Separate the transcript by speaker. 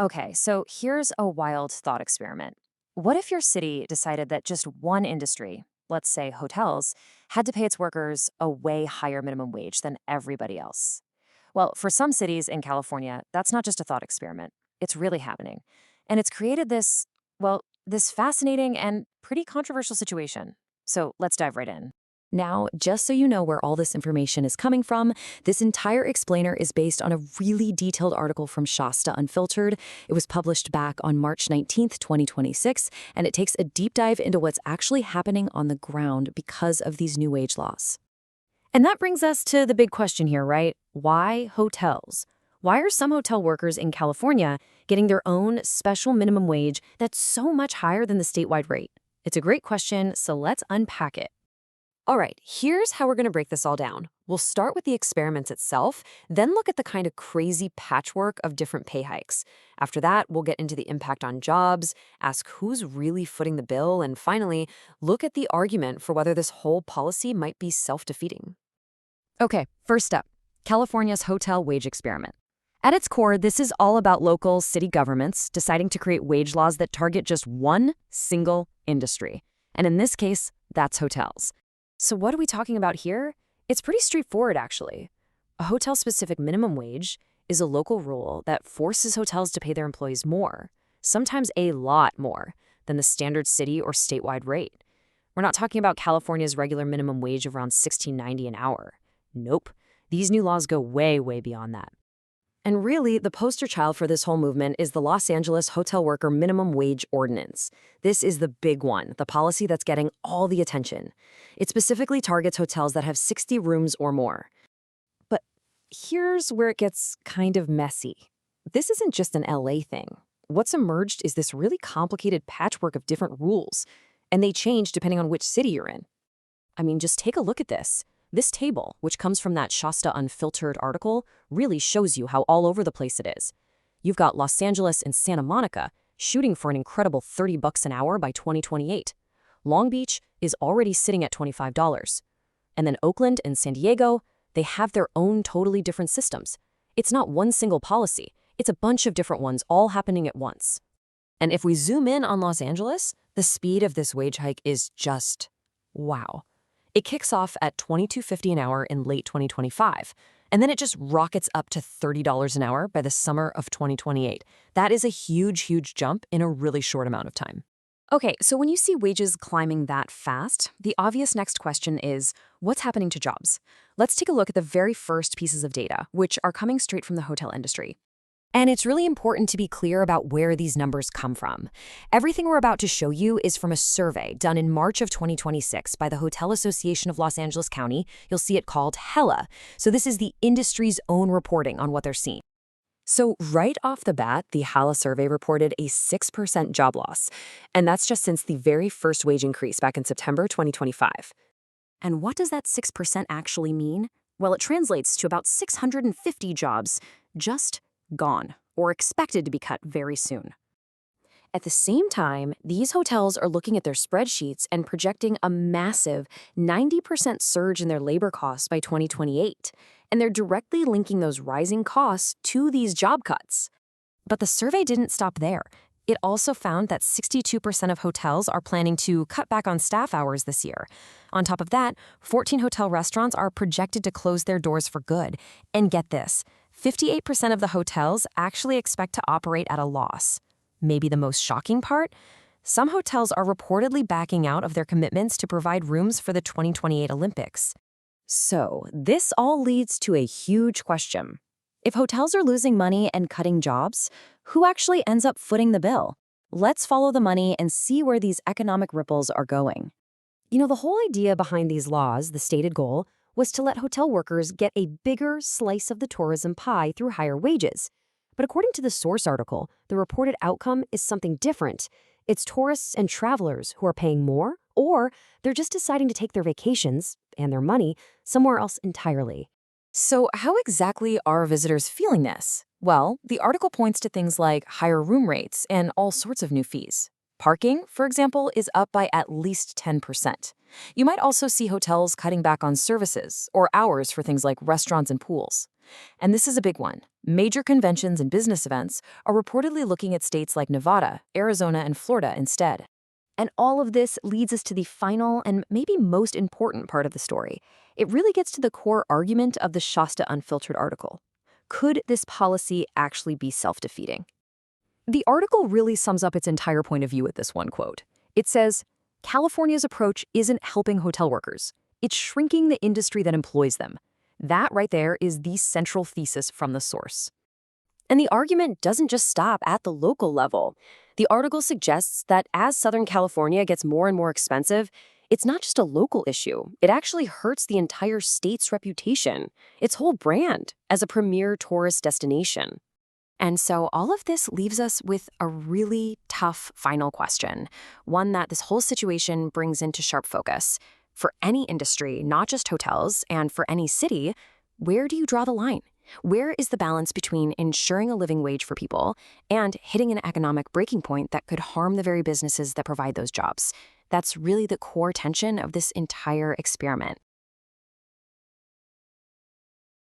Speaker 1: Okay, so here's a wild thought experiment. What if your city decided that just one industry, let's say hotels, had to pay its workers a way higher minimum wage than everybody else? Well, for some cities in California, that's not just a thought experiment. It's really happening. And it's created this fascinating and pretty controversial situation. So let's dive right in. Now, just so you know where all this information is coming from, this entire explainer is based on a really detailed article from Shasta Unfiltered. It was published back on March 19th, 2026, and it takes a deep dive into what's actually happening on the ground because of these new wage laws. And that brings us to the big question here, right? Why hotels? Why are some hotel workers in California getting their own special minimum wage that's so much higher than the statewide rate? It's a great question, so let's unpack it. All right, here's how we're going to break this all down. We'll start with the experiments itself, then look at the kind of crazy patchwork of different pay hikes. After that, we'll get into the impact on jobs, ask who's really footing the bill, and finally, look at the argument for whether this whole policy might be self-defeating. Okay, first up, California's hotel wage experiment. At its core, this is all about local city governments deciding to create wage laws that target just one single industry. And in this case, that's hotels. So what are we talking about here? It's pretty straightforward, actually. A hotel-specific minimum wage is a local rule that forces hotels to pay their employees more, sometimes a lot more, than the standard city or statewide rate. We're not talking about California's regular minimum wage of around $16.90 an hour. Nope. These new laws go way, way beyond that. And really, the poster child for this whole movement is the Los Angeles Hotel Worker Minimum Wage Ordinance. This is the big one, the policy that's getting all the attention. It specifically targets hotels that have 60 rooms or more. But here's where it gets kind of messy. This isn't just an LA thing. What's emerged is this really complicated patchwork of different rules, and they change depending on which city you're in. I mean, just take a look at this. This table, which comes from that Shasta Unfiltered article, really shows you how all over the place it is. You've got Los Angeles and Santa Monica shooting for an incredible $30 an hour by 2028. Long Beach is already sitting at $25. And then Oakland and San Diego, they have their own totally different systems. It's not one single policy. It's a bunch of different ones all happening at once. And if we zoom in on Los Angeles, the speed of this wage hike is just wow. It kicks off at $22.50 an hour in late 2025, and then it just rockets up to $30 an hour by the summer of 2028. That is a huge, huge jump in a really short amount of time. Okay, so when you see wages climbing that fast, the obvious next question is, what's happening to jobs? Let's take a look at the very first pieces of data, which are coming straight from the hotel industry. And it's really important to be clear about where these numbers come from. Everything we're about to show you is from a survey done in March of 2026 by the Hotel Association of Los Angeles County. You'll see it called HELA. So this is the industry's own reporting on what they're seeing. So right off the bat, the HALA survey reported a 6% job loss. And that's just since the very first wage increase back in September 2025. And what does that 6% actually mean? Well, it translates to about 650 jobs just gone, or expected to be cut very soon. At the same time, these hotels are looking at their spreadsheets and projecting a massive 90% surge in their labor costs by 2028, and they're directly linking those rising costs to these job cuts. But the survey didn't stop there. It also found that 62% of hotels are planning to cut back on staff hours this year. On top of that, 14 hotel restaurants are projected to close their doors for good. And get this, 58% of the hotels actually expect to operate at a loss. Maybe the most shocking part? Some hotels are reportedly backing out of their commitments to provide rooms for the 2028 Olympics. So, this all leads to a huge question. If hotels are losing money and cutting jobs, who actually ends up footing the bill? Let's follow the money and see where these economic ripples are going. You know, the whole idea behind these laws, the stated goal, was to let hotel workers get a bigger slice of the tourism pie through higher wages. But according to the source article, the reported outcome is something different. It's tourists and travelers who are paying more, or they're just deciding to take their vacations and their money somewhere else entirely. So how exactly are visitors feeling this? Well, the article points to things like higher room rates and all sorts of new fees. Parking, for example, is up by at least 10%. You might also see hotels cutting back on services or hours for things like restaurants and pools. And this is a big one. Major conventions and business events are reportedly looking at states like Nevada, Arizona, and Florida instead. And all of this leads us to the final and maybe most important part of the story. It really gets to the core argument of the Shasta Unfiltered article. Could this policy actually be self-defeating? The article really sums up its entire point of view with this one quote. It says, California's approach isn't helping hotel workers. It's shrinking the industry that employs them. That right there is the central thesis from the source. And the argument doesn't just stop at the local level. The article suggests that as Southern California gets more and more expensive, it's not just a local issue. It actually hurts the entire state's reputation, its whole brand as a premier tourist destination. And so all of this leaves us with a really tough final question, one that this whole situation brings into sharp focus. For any industry, not just hotels, and for any city, where do you draw the line? Where is the balance between ensuring a living wage for people and hitting an economic breaking point that could harm the very businesses that provide those jobs? That's really the core tension of this entire experiment.